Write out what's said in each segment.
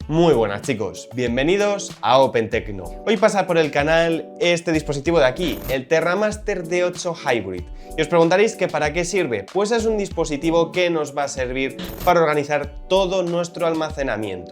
Muy buenas chicos, bienvenidos a OpenTecno. Hoy pasa por el canal este dispositivo de aquí, el TerraMaster D8 Hybrid. Y os preguntaréis que ¿para qué sirve? Pues es un dispositivo que nos va a servir para organizar todo nuestro almacenamiento.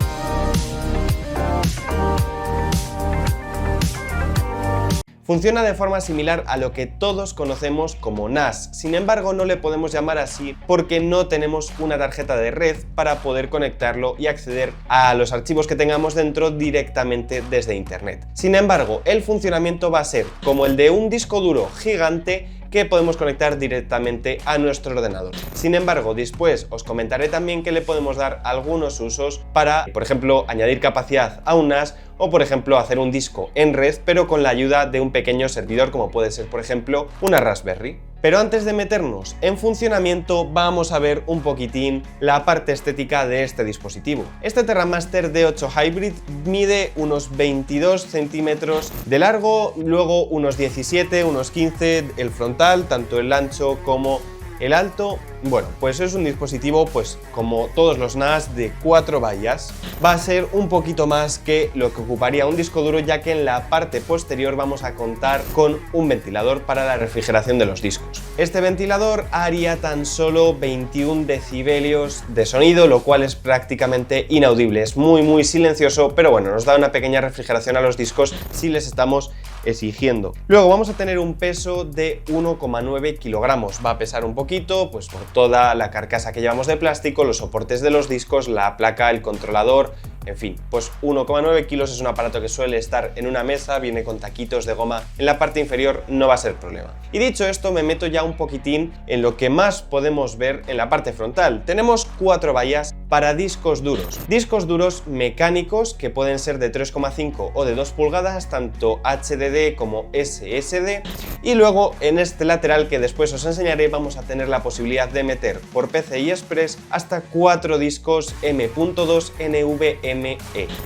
Funciona de forma similar a lo que todos conocemos como NAS, sin embargo no le podemos llamar así porque no tenemos una tarjeta de red para poder conectarlo y acceder a los archivos que tengamos dentro directamente desde internet. Sin embargo, el funcionamiento va a ser como el de un disco duro gigante que podemos conectar directamente a nuestro ordenador. Sin embargo, después os comentaré también que le podemos dar algunos usos para, por ejemplo, añadir capacidad a un NAS o, por ejemplo, hacer un disco en red, pero con la ayuda de un pequeño servidor, como puede ser, por ejemplo, una Raspberry. Pero antes de meternos en funcionamiento, vamos a ver un poquitín la parte estética de este dispositivo. Este TerraMaster D8 Hybrid mide unos 22 centímetros de largo, luego unos 17, unos 15 el frontal, tanto el ancho como el alto. Bueno, pues es un dispositivo, pues como todos los NAS, de 4 bahías. Va a ser un poquito más que lo que ocuparía un disco duro, ya que en la parte posterior vamos a contar con un ventilador para la refrigeración de los discos. Este ventilador haría tan solo 21 decibelios de sonido, lo cual es prácticamente inaudible. Es muy silencioso, pero bueno, nos da una pequeña refrigeración a los discos si les estamos exigiendo. Luego vamos a tener un peso de 1,9 kilogramos. Va a pesar un poquito, pues por toda la carcasa que llevamos de plástico, los soportes de los discos, la placa, el controlador, en fin, pues 1,9 kilos es un aparato que suele estar en una mesa, viene con taquitos de goma en la parte inferior, no va a ser problema. Y dicho esto, me meto ya un poquitín en lo que más podemos ver en la parte frontal. Tenemos 4 bahías para discos duros mecánicos que pueden ser de 3,5 o de 2 pulgadas, tanto HDD como SSD, y luego en este lateral que después os enseñaré vamos a tener la posibilidad de meter por PCI Express hasta 4 discos M.2 NVMe.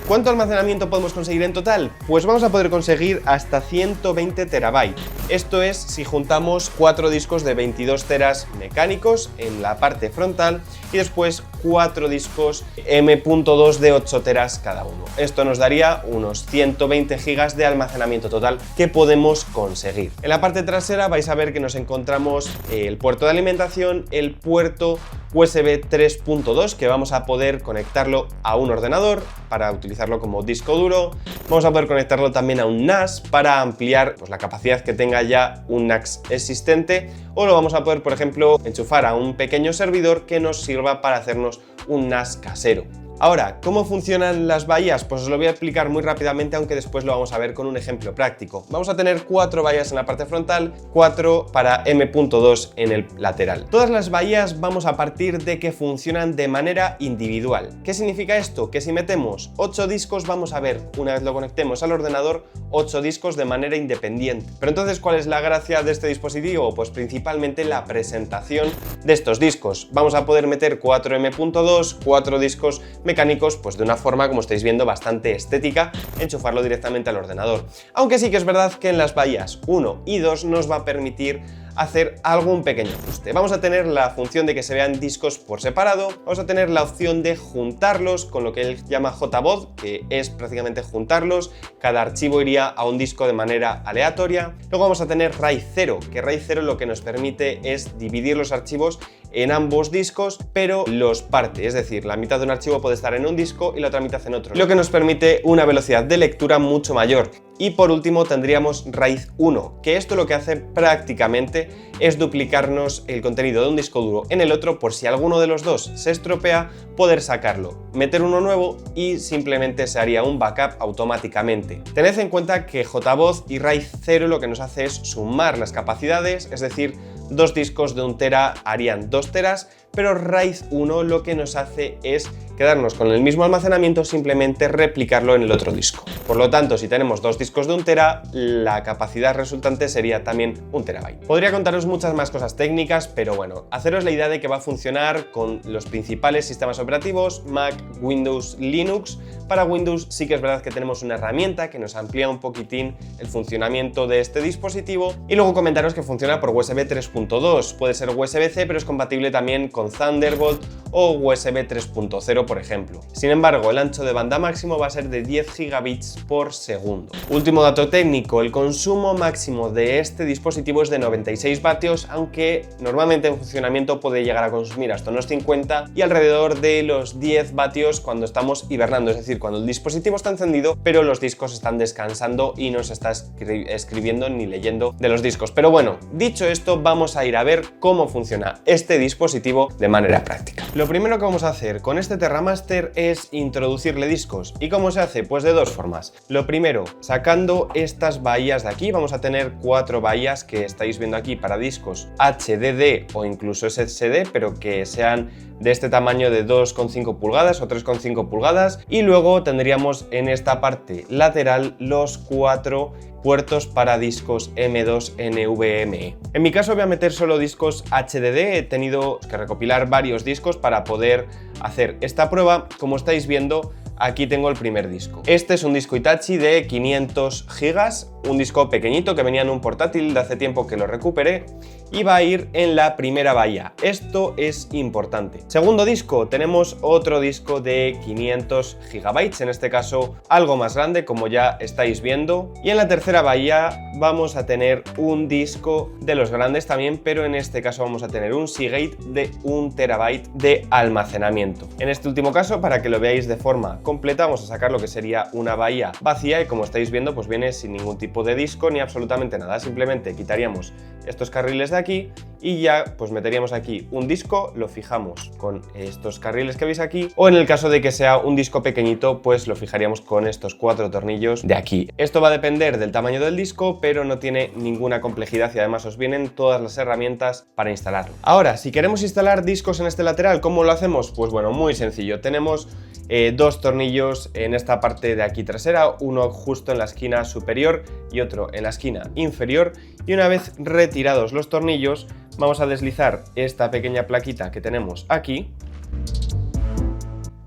¿Cuánto almacenamiento podemos conseguir en total? Pues vamos a poder conseguir hasta 120 terabytes. Esto es si juntamos 4 discos de 22 teras mecánicos en la parte frontal y después 4 discos M.2 de 8 teras cada uno. Esto nos daría unos 120 gigas de almacenamiento total que podemos conseguir. En la parte trasera vais a ver que nos encontramos el puerto de alimentación, el puerto USB 3.2 que vamos a poder conectarlo a un ordenador para utilizarlo como disco duro. Vamos a poder conectarlo también a un NAS para ampliar pues, la capacidad que tenga ya un NAS existente, o lo vamos a poder, por ejemplo, enchufar a un pequeño servidor que nos sirva para hacernos un NAS casero. Ahora, ¿cómo funcionan las bahías? Pues os lo voy a explicar muy rápidamente, aunque después lo vamos a ver con un ejemplo práctico. Vamos a tener 4 bahías en la parte frontal, 4 para M.2 en el lateral. Todas las bahías vamos a partir de que funcionan de manera individual. ¿Qué significa esto? Que si metemos 8 discos vamos a ver, una vez lo conectemos al ordenador, 8 discos de manera independiente. Pero entonces, ¿cuál es la gracia de este dispositivo? Pues principalmente la presentación de estos discos. Vamos a poder meter 4 M.2, 4 discos mecánicos, pues de una forma, como estáis viendo, bastante estética, enchufarlo directamente al ordenador. Aunque sí que es verdad que en las bahías 1 y 2 nos va a permitir hacer algún pequeño ajuste. Vamos a tener la función de que se vean discos por separado, vamos a tener la opción de juntarlos con lo que él llama JBOD, que es prácticamente juntarlos, cada archivo iría a un disco de manera aleatoria. Luego vamos a tener RAID 0, que RAID 0 lo que nos permite es dividir los archivos en ambos discos, pero los parte, es decir, la mitad de un archivo puede estar en un disco y la otra mitad en otro, lo que nos permite una velocidad de lectura mucho mayor. Y por último tendríamos RAID 1, que esto lo que hace prácticamente es duplicarnos el contenido de un disco duro en el otro, por si alguno de los dos se estropea, poder sacarlo, meter uno nuevo y simplemente se haría un backup automáticamente. Tened en cuenta que JBOD y RAID 0 lo que nos hace es sumar las capacidades, es decir, 2 discos de 1 tera harían 2 teras, pero RAID 1 lo que nos hace es quedarnos con el mismo almacenamiento, simplemente replicarlo en el otro disco. Por lo tanto, si tenemos 2 discos de 1 tera, la capacidad resultante sería también 1 terabyte. Podría contaros muchas más cosas técnicas, pero bueno, haceros la idea de que va a funcionar con los principales sistemas operativos, Mac, Windows, Linux. Para Windows sí que es verdad que tenemos una herramienta que nos amplía un poquitín el funcionamiento de este dispositivo, y luego comentaros que funciona por USB 3.2, puede ser USB-C, pero es compatible también con con Thunderbolt o USB 3.0, por ejemplo. Sin embargo, el ancho de banda máximo va a ser de 10 gigabits por segundo. Último dato técnico, el consumo máximo de este dispositivo es de 96 vatios, aunque normalmente en funcionamiento puede llegar a consumir hasta unos 50 y alrededor de los 10 vatios cuando estamos hibernando, es decir, cuando el dispositivo está encendido pero los discos están descansando y no se está escribiendo ni leyendo de los discos. Pero bueno, dicho esto, vamos a ir a ver cómo funciona este dispositivo de manera práctica. Lo primero que vamos a hacer con este Terramaster es introducirle discos. ¿Y cómo se hace? Pues de dos formas. Lo primero, sacando estas bahías de aquí, vamos a tener 4 bahías que estáis viendo aquí para discos HDD o incluso SSD, pero que sean de este tamaño de 2,5 pulgadas o 3,5 pulgadas, y luego tendríamos en esta parte lateral los 4 puertos para discos M2 NVMe. En mi caso voy a meter solo discos HDD, he tenido que recopilar varios discos para poder hacer esta prueba. Como estáis viendo, aquí tengo el primer disco. Este es un disco Hitachi de 500 gigas, un disco pequeñito que venía en un portátil de hace tiempo que lo recuperé, y va a ir en la primera bahía. Esto es importante. Segundo disco, tenemos otro disco de 500 gigabytes, en este caso algo más grande, como ya estáis viendo. Y en la tercera bahía vamos a tener un disco de los grandes también, pero en este caso vamos a tener un Seagate de 1 terabyte de almacenamiento. En este último caso, para que lo veáis de forma completa, vamos a sacar lo que sería una bahía vacía y como estáis viendo, pues viene sin ningún tipo de disco ni absolutamente nada. Simplemente quitaríamos estos carriles de aquí y ya pues meteríamos aquí un disco, lo fijamos con estos carriles que veis aquí, o en el caso de que sea un disco pequeñito, pues lo fijaríamos con estos 4 tornillos de aquí. Esto va a depender del tamaño del disco, pero no tiene ninguna complejidad y además os vienen todas las herramientas para instalarlo. Ahora, si queremos instalar discos en este lateral, ¿cómo lo hacemos? Pues bueno, muy sencillo. Tenemos 2 tornillos en esta parte de aquí trasera, uno justo en la esquina superior y otro en la esquina inferior, y una vez retirados los tornillos vamos a deslizar esta pequeña plaquita que tenemos aquí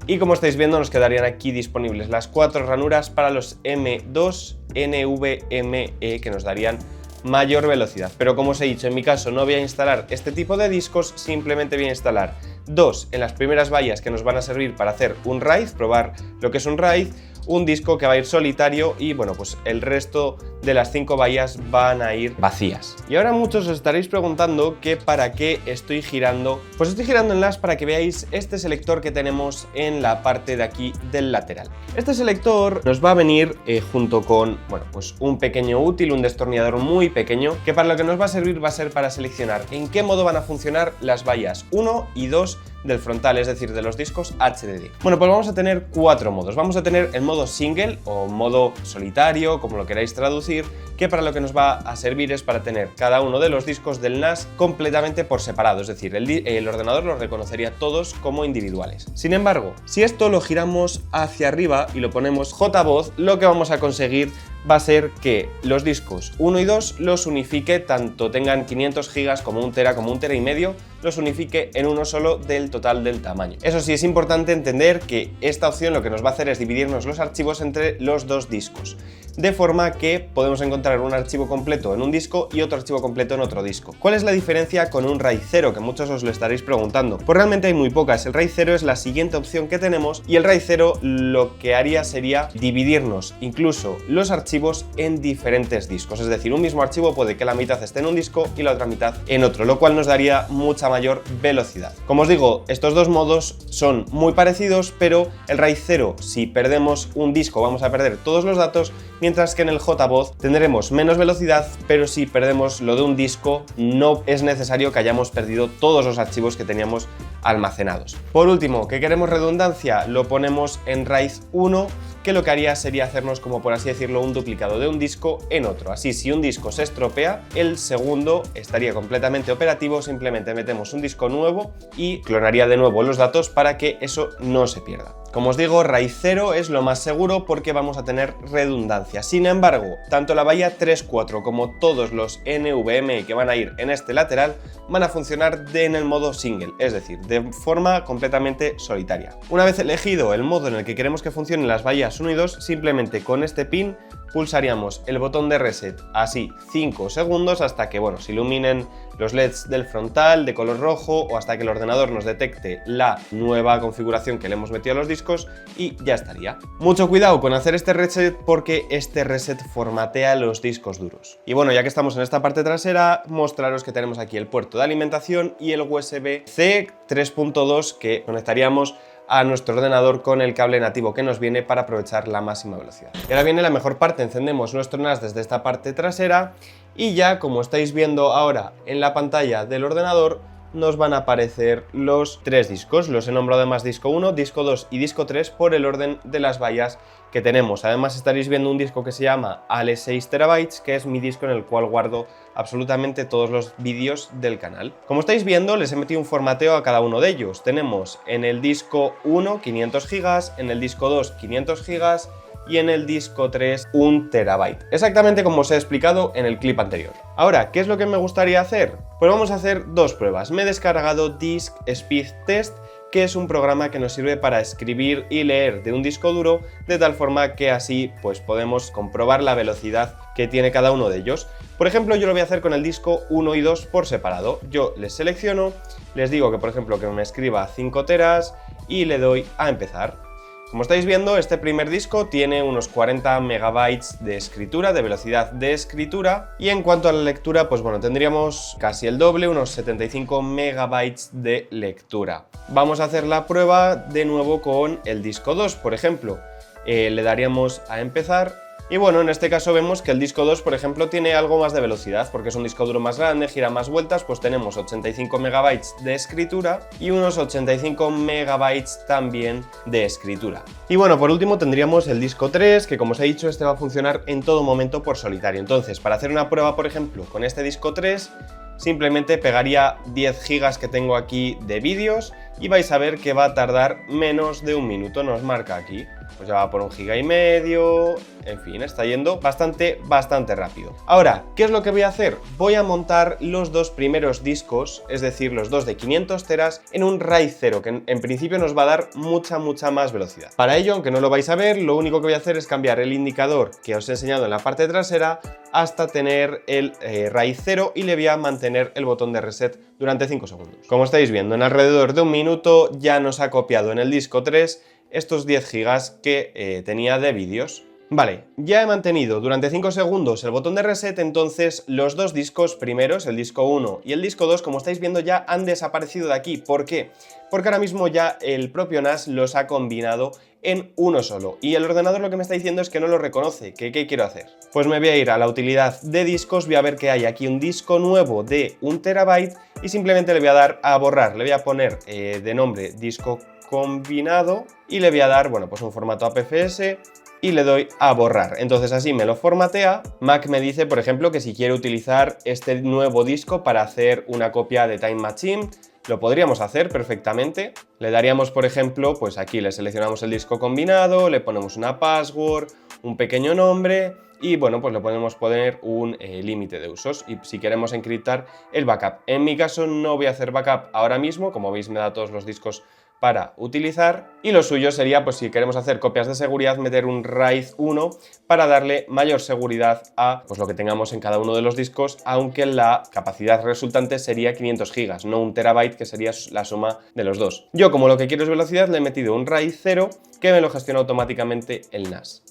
y como estáis viendo nos quedarían aquí disponibles las 4 ranuras para los M2 NVMe que nos darían mayor velocidad. Pero como os he dicho, en mi caso no voy a instalar este tipo de discos, simplemente voy a instalar 2 en las primeras bahías que nos van a servir para hacer un RAID, probar lo que es un RAID, un disco que va a ir solitario y bueno, pues el resto de las 5 bahías van a ir vacías. Y ahora muchos os estaréis preguntando que para qué estoy girando. Pues estoy girando en las para que veáis este selector que tenemos en la parte de aquí del lateral. Este selector nos va a venir junto con, bueno, pues un pequeño útil, un destornillador muy pequeño, que para lo que nos va a servir va a ser para seleccionar en qué modo van a funcionar las bahías 1 y 2 del frontal, es decir, de los discos HDD. Bueno, pues vamos a tener 4 modos. Vamos a tener el modo single o modo solitario, como lo queráis traducir, que para lo que nos va a servir es para tener cada uno de los discos del NAS completamente por separado, es decir, el ordenador los reconocería todos como individuales. Sin embargo, si esto lo giramos hacia arriba y lo ponemos JBoz, lo que vamos a conseguir va a ser que los discos 1 y 2 los unifique, tanto tengan 500 gigas como 1 tera como 1 tera y medio, los unifique en uno solo del total del tamaño. Eso sí, es importante entender que esta opción lo que nos va a hacer es dividirnos los archivos entre los 2 discos, de forma que podemos encontrar un archivo completo en un disco y otro archivo completo en otro disco. ¿Cuál es la diferencia con un RAID 0? Que muchos os lo estaréis preguntando. Pues realmente hay muy pocas. El RAID 0 es la siguiente opción que tenemos y el RAID 0 lo que haría sería dividirnos incluso los archivos en diferentes discos. Es decir, un mismo archivo puede que la mitad esté en un disco y la otra mitad en otro, lo cual nos daría mucha mayor velocidad. Como os digo, estos dos modos son muy parecidos, pero el RAID 0, si perdemos un disco vamos a perder todos los datos, mientras que en el JBoz tendremos menos velocidad, pero si perdemos lo de un disco no es necesario que hayamos perdido todos los archivos que teníamos almacenados. Por último, que queremos redundancia, lo ponemos en RAID 1, que lo que haría sería hacernos, como por así decirlo, un duplicado de un disco en otro. Así, si un disco se estropea, el segundo estaría completamente operativo, simplemente metemos un disco nuevo y clonaría de nuevo los datos para que eso no se pierda. Como os digo, RAID 0 es lo más seguro porque vamos a tener redundancia. Sin embargo, tanto la bahía 3.4 como todos los NVMe que van a ir en este lateral van a funcionar en el modo single, es decir, de forma completamente solitaria. Una vez elegido el modo en el que queremos que funcionen las bahías pantallas 1 y 2, simplemente con este pin pulsaríamos el botón de reset así 5 segundos hasta que, bueno, se iluminen los LEDs del frontal de color rojo o hasta que el ordenador nos detecte la nueva configuración que le hemos metido a los discos y ya estaría. Mucho cuidado con hacer este reset porque este reset formatea los discos duros. Y bueno, ya que estamos en esta parte trasera, mostraros que tenemos aquí el puerto de alimentación y el USB-C 3.2 que conectaríamos a nuestro ordenador con el cable nativo que nos viene para aprovechar la máxima velocidad. Y ahora viene la mejor parte, encendemos nuestro NAS desde esta parte trasera y ya, como estáis viendo ahora en la pantalla del ordenador, nos van a aparecer los 3 discos. Los he nombrado además disco 1, disco 2 y disco 3 por el orden de las bahías que tenemos. Además estaréis viendo un disco que se llama ALE 6 TB, que es mi disco en el cual guardo absolutamente todos los vídeos del canal. Como estáis viendo, les he metido un formateo a cada uno de ellos. Tenemos en el disco 1 500 GB, en el disco 2 500 GB y en el disco 3 1 TB. Exactamente como os he explicado en el clip anterior. Ahora, ¿qué es lo que me gustaría hacer? Pues vamos a hacer dos pruebas. Me he descargado Disk Speed Test, que es un programa que nos sirve para escribir y leer de un disco duro, de tal forma que así pues podemos comprobar la velocidad que tiene cada uno de ellos. Por ejemplo, yo lo voy a hacer con el disco 1 y 2 por separado. Yo les selecciono, les digo que por ejemplo que me escriba 5 teras y le doy a empezar. Como estáis viendo, este primer disco tiene unos 40 megabytes de escritura, de velocidad de escritura, y en cuanto a la lectura, pues bueno, tendríamos casi el doble, unos 75 megabytes de lectura. Vamos a hacer la prueba de nuevo con el disco 2, por ejemplo. Le daríamos a empezar. Y bueno, en este caso vemos que el disco 2, por ejemplo, tiene algo más de velocidad, porque es un disco duro más grande, gira más vueltas, pues tenemos 85 megabytes de escritura y unos 85 megabytes también de escritura. Y bueno, por último tendríamos el disco 3, que como os he dicho, este va a funcionar en todo momento por solitario. Entonces, para hacer una prueba, por ejemplo, con este disco 3, simplemente pegaría 10 gigas que tengo aquí de vídeos y vais a ver que va a tardar menos de un minuto, nos marca aquí. Pues ya va por 1,5 GB, en fin, está yendo bastante rápido. Ahora, ¿qué es lo que voy a hacer? Voy a montar los dos primeros discos, es decir, los dos de 500 teras, en un RAID 0, que en principio nos va a dar mucha más velocidad. Para ello, aunque no lo vais a ver, lo único que voy a hacer es cambiar el indicador que os he enseñado en la parte trasera hasta tener el RAID 0 y le voy a mantener el botón de reset durante 5 segundos. Como estáis viendo, en alrededor de un minuto ya nos ha copiado en el disco 3 estos 10 gigas que tenía de vídeos. Vale, ya he mantenido durante 5 segundos el botón de reset, entonces los dos discos primeros, el disco 1 y el disco 2, como estáis viendo, ya han desaparecido de aquí. ¿Por qué? Porque ahora mismo ya el propio NAS los ha combinado en uno solo y el ordenador lo que me está diciendo es que no lo reconoce. ¿Qué quiero hacer? Pues me voy a ir a la utilidad de discos, voy a ver que hay aquí un disco nuevo de 1 TB y simplemente le voy a dar a borrar. Le voy a poner de nombre disco combinado y le voy a dar, bueno, pues un formato APFS y le doy a borrar. Entonces así me lo formatea. Mac me dice, por ejemplo, que si quiere utilizar este nuevo disco para hacer una copia de Time Machine, lo podríamos hacer perfectamente. Le daríamos, por ejemplo, pues aquí le seleccionamos el disco combinado, le ponemos una password, un pequeño nombre y bueno, pues le podemos poner un límite de usos y si queremos encriptar el backup. En mi caso no voy a hacer backup ahora mismo, como veis me da todos los discos para utilizar y lo suyo sería, pues si queremos hacer copias de seguridad, meter un RAID 1 para darle mayor seguridad a pues lo que tengamos en cada uno de los discos, aunque la capacidad resultante sería 500 gigas, no 1 TB, que sería la suma de los dos. Yo, como lo que quiero es velocidad, le he metido un RAID 0 que me lo gestiona automáticamente el NAS.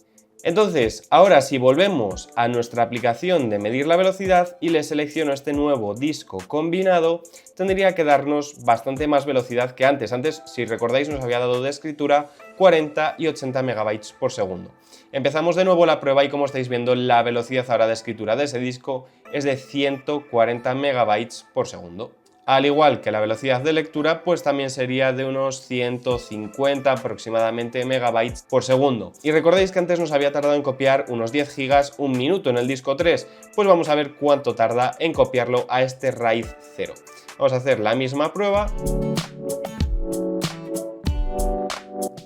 Entonces, ahora si volvemos a nuestra aplicación de medir la velocidad y le selecciono este nuevo disco combinado, tendría que darnos bastante más velocidad que antes. Antes, si recordáis, nos había dado de escritura 40 y 80 megabytes por segundo. Empezamos de nuevo la prueba y como estáis viendo, la velocidad ahora de escritura de ese disco es de 140 megabytes por segundo. Al igual que la velocidad de lectura, pues también sería de unos 150 aproximadamente megabytes por segundo. Y recordéis que antes nos había tardado en copiar unos 10 gigas un minuto en el disco 3, pues vamos a ver cuánto tarda en copiarlo a este RAID 0. Vamos a hacer la misma prueba.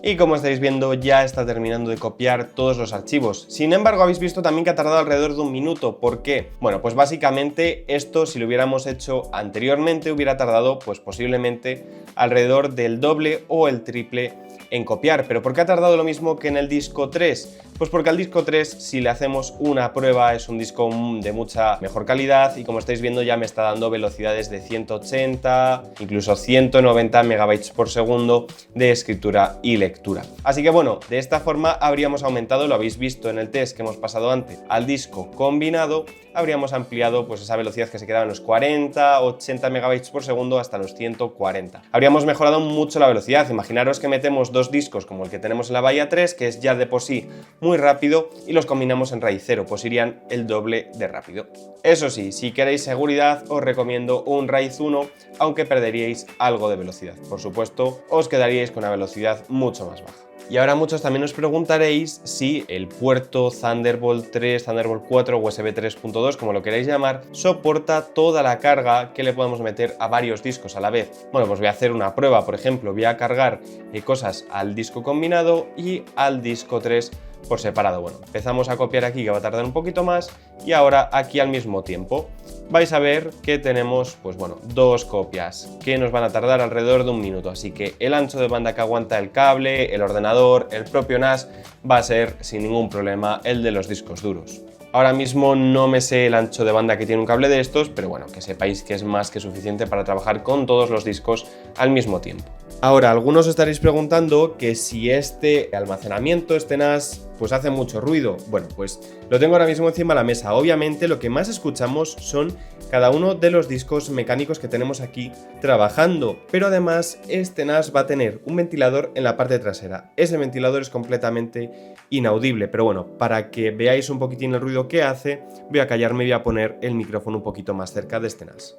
Y como estáis viendo, ya está terminando de copiar todos los archivos. Sin embargo, habéis visto también que ha tardado alrededor de un minuto. ¿Por qué? Bueno, pues básicamente esto, si lo hubiéramos hecho anteriormente, hubiera tardado pues posiblemente alrededor del doble o el triple en copiar. ¿Pero por qué ha tardado lo mismo que en el disco 3? Pues porque al disco 3, si le hacemos una prueba, es un disco de mucha mejor calidad y como estáis viendo ya me está dando velocidades de 180, incluso 190 megabytes por segundo de escritura y lectura. Así que bueno, de esta forma habríamos aumentado, lo habéis visto en el test que hemos pasado antes, al disco combinado, habríamos ampliado pues esa velocidad que se quedaba en los 40, 80 megabytes por segundo hasta los 140. Habríamos mejorado mucho la velocidad. Imaginaros que metemos dos discos como el que tenemos en la Bahía 3, que es ya de por sí muy rápido, y los combinamos en RAID 0, pues irían el doble de rápido. Eso sí, si queréis seguridad os recomiendo un RAID 1, aunque perderíais algo de velocidad. Por supuesto, os quedaríais con una velocidad mucho más baja. Y ahora muchos también os preguntaréis si el puerto Thunderbolt 3, Thunderbolt 4, USB 3.2, como lo queráis llamar, soporta toda la carga que le podemos meter a varios discos a la vez. Bueno, pues voy a hacer una prueba, por ejemplo, voy a cargar cosas al disco combinado y al disco 3 por separado. Bueno, empezamos a copiar aquí, que va a tardar un poquito más, y ahora aquí al mismo tiempo. Vais a ver que tenemos, pues bueno, dos copias que nos van a tardar alrededor de 1 minuto, así que el ancho de banda que aguanta el cable, el ordenador, el propio NAS va a ser sin ningún problema el de los discos duros. Ahora mismo no me sé el ancho de banda que tiene un cable de estos, pero bueno, que sepáis que es más que suficiente para trabajar con todos los discos al mismo tiempo. Ahora, algunos os estaréis preguntando que si este almacenamiento, este NAS, pues hace mucho ruido. Bueno, pues lo tengo ahora mismo encima de la mesa. Obviamente lo que más escuchamos son cada uno de los discos mecánicos que tenemos aquí trabajando, pero además este NAS va a tener un ventilador en la parte trasera. Ese ventilador es completamente inaudible, pero bueno, para que veáis un poquitín el ruido que hace, voy a callarme y voy a poner el micrófono un poquito más cerca de este NAS.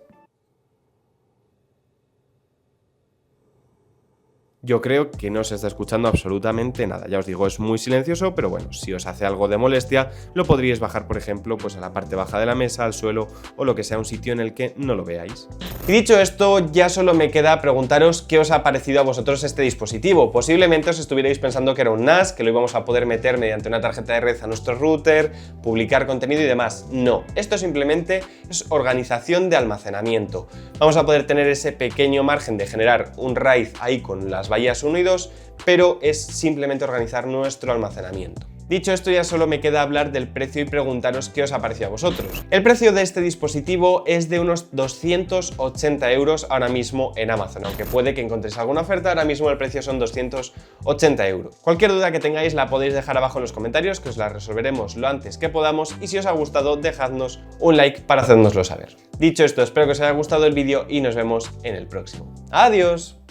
Yo creo que no se está escuchando absolutamente nada. Ya os digo, es muy silencioso, pero bueno, si os hace algo de molestia, lo podríais bajar, por ejemplo, pues a la parte baja de la mesa, al suelo o lo que sea, un sitio en el que no lo veáis. Y dicho esto, ya solo me queda preguntaros qué os ha parecido a vosotros este dispositivo. Posiblemente os estuvierais pensando que era un NAS, que lo íbamos a poder meter mediante una tarjeta de red a nuestro router, publicar contenido y demás. No, esto simplemente es organización de almacenamiento. Vamos a poder tener ese pequeño margen de generar un RAID ahí con las bahías 1 y 2, pero es simplemente organizar nuestro almacenamiento. Dicho esto, ya solo me queda hablar del precio y preguntaros qué os ha parecido a vosotros. El precio de este dispositivo es de unos 280 euros ahora mismo en Amazon, aunque puede que encontréis alguna oferta, ahora mismo el precio son 280 euros. Cualquier duda que tengáis la podéis dejar abajo en los comentarios, que os la resolveremos lo antes que podamos, y si os ha gustado dejadnos un like para hacérnoslo saber. Dicho esto, espero que os haya gustado el vídeo y nos vemos en el próximo. ¡Adiós!